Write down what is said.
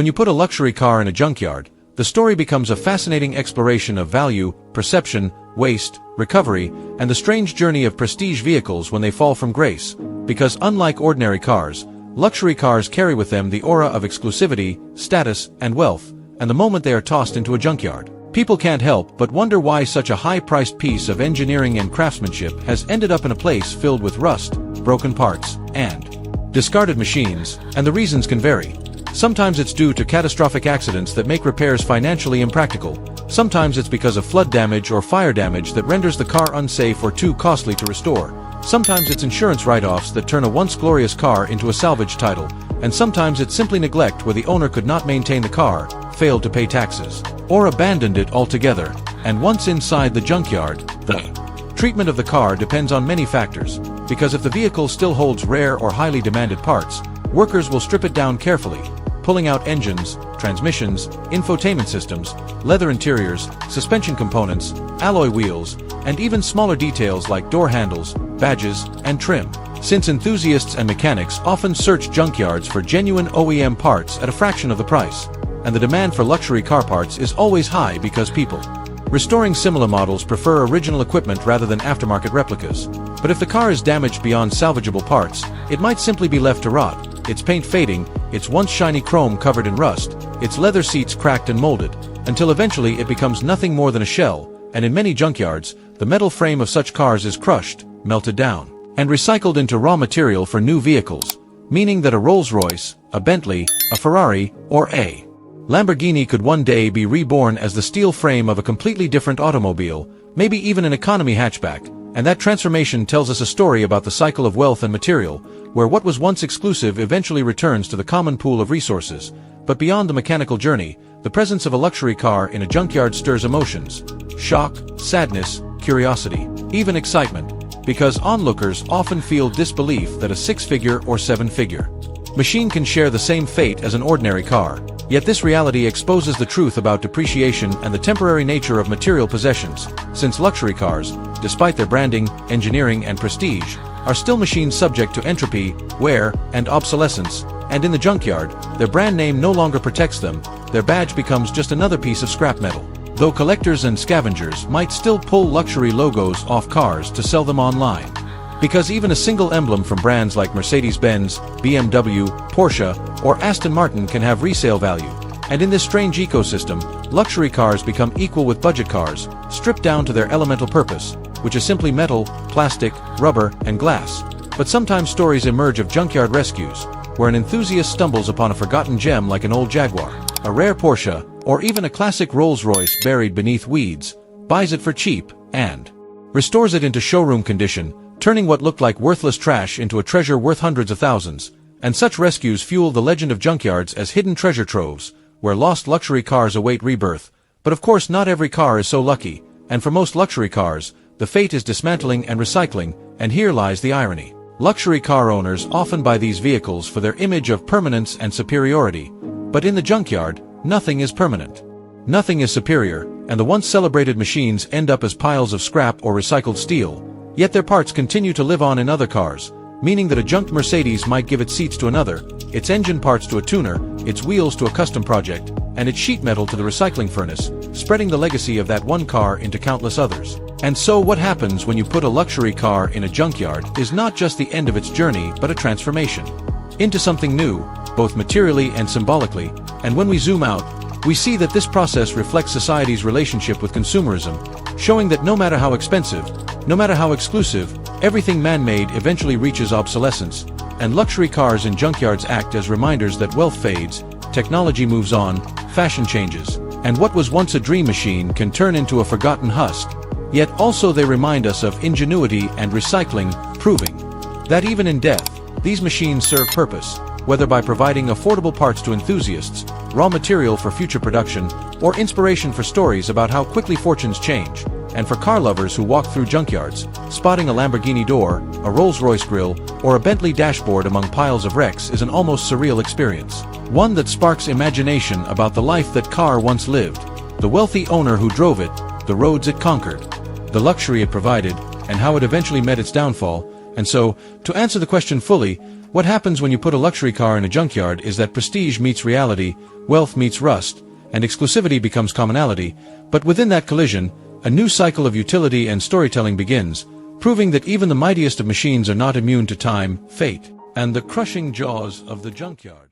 When you put a luxury car in a junkyard, the story becomes a fascinating exploration of value, perception, waste, recovery, and the strange journey of prestige vehicles when they fall from grace. Because unlike ordinary cars, luxury cars carry with them the aura of exclusivity, status, and wealth, and the moment they are tossed into a junkyard, people can't help but wonder why such a high-priced piece of engineering and craftsmanship has ended up in a place filled with rust, broken parts, and discarded machines, and the reasons can vary. Sometimes it's due to catastrophic accidents that make repairs financially impractical. Sometimes it's because of flood damage or fire damage that renders the car unsafe or too costly to restore. Sometimes it's insurance write-offs that turn a once glorious car into a salvage title. And sometimes it's simply neglect where the owner could not maintain the car, failed to pay taxes, or abandoned it altogether. And once inside the junkyard, the treatment of the car depends on many factors. Because if the vehicle still holds rare or highly demanded parts, workers will strip it down carefully, pulling out engines, transmissions, infotainment systems, leather interiors, suspension components, alloy wheels, and even smaller details like door handles, badges, and trim. Since enthusiasts and mechanics often search junkyards for genuine OEM parts at a fraction of the price, and the demand for luxury car parts is always high because people restoring similar models prefer original equipment rather than aftermarket replicas. But if the car is damaged beyond salvageable parts, it might simply be left to rot, its paint fading, its once shiny chrome covered in rust, its leather seats cracked and molded, until eventually it becomes nothing more than a shell. And in many junkyards, the metal frame of such cars is crushed, melted down, and recycled into raw material for new vehicles, meaning that a Rolls-Royce, a Bentley, a Ferrari, or a Lamborghini could one day be reborn as the steel frame of a completely different automobile, maybe even an economy hatchback. And that transformation tells us a story about the cycle of wealth and material, where what was once exclusive eventually returns to the common pool of resources. But beyond the mechanical journey, the presence of a luxury car in a junkyard stirs emotions: shock, sadness, curiosity, even excitement, because onlookers often feel disbelief that a six-figure or seven-figure machine can share the same fate as an ordinary car. Yet this reality exposes the truth about depreciation and the temporary nature of material possessions, since luxury cars, despite their branding, engineering, and prestige, are still machines subject to entropy, wear, and obsolescence. And in the junkyard, their brand name no longer protects them, their badge becomes just another piece of scrap metal. Though collectors and scavengers might still pull luxury logos off cars to sell them online. Because even a single emblem from brands like Mercedes-Benz, BMW, Porsche, or Aston Martin can have resale value. And in this strange ecosystem, luxury cars become equal with budget cars, stripped down to their elemental purpose, which is simply metal, plastic, rubber, and glass. But sometimes stories emerge of junkyard rescues, where an enthusiast stumbles upon a forgotten gem like an old Jaguar, a rare Porsche, or even a classic Rolls-Royce buried beneath weeds, buys it for cheap, and restores it into showroom condition, turning what looked like worthless trash into a treasure worth hundreds of thousands. And such rescues fuel the legend of junkyards as hidden treasure troves, where lost luxury cars await rebirth. But of course not every car is so lucky, and for most luxury cars, the fate is dismantling and recycling, and here lies the irony. Luxury car owners often buy these vehicles for their image of permanence and superiority. But in the junkyard, nothing is permanent. Nothing is superior, and the once celebrated machines end up as piles of scrap or recycled steel. Yet their parts continue to live on in other cars, meaning that a junked Mercedes might give its seats to another, its engine parts to a tuner, its wheels to a custom project, and its sheet metal to the recycling furnace, spreading the legacy of that one car into countless others. And so what happens when you put a luxury car in a junkyard is not just the end of its journey but a transformation into something new, both materially and symbolically. And when we zoom out, we see that this process reflects society's relationship with consumerism, showing that no matter how expensive, no matter how exclusive, everything man-made eventually reaches obsolescence, and luxury cars in junkyards act as reminders that wealth fades, technology moves on, fashion changes, and what was once a dream machine can turn into a forgotten husk. Yet also they remind us of ingenuity and recycling, proving that even in death, these machines serve purpose, whether by providing affordable parts to enthusiasts, raw material for future production, or inspiration for stories about how quickly fortunes change. And for car lovers who walk through junkyards, spotting a Lamborghini door, a Rolls-Royce grille, or a Bentley dashboard among piles of wrecks is an almost surreal experience. One that sparks imagination about the life that car once lived, the wealthy owner who drove it, the roads it conquered, the luxury it provided, and how it eventually met its downfall. And so, to answer the question fully, what happens when you put a luxury car in a junkyard is that prestige meets reality, wealth meets rust, and exclusivity becomes commonality, but within that collision, a new cycle of utility and storytelling begins, proving that even the mightiest of machines are not immune to time, fate, and the crushing jaws of the junkyard.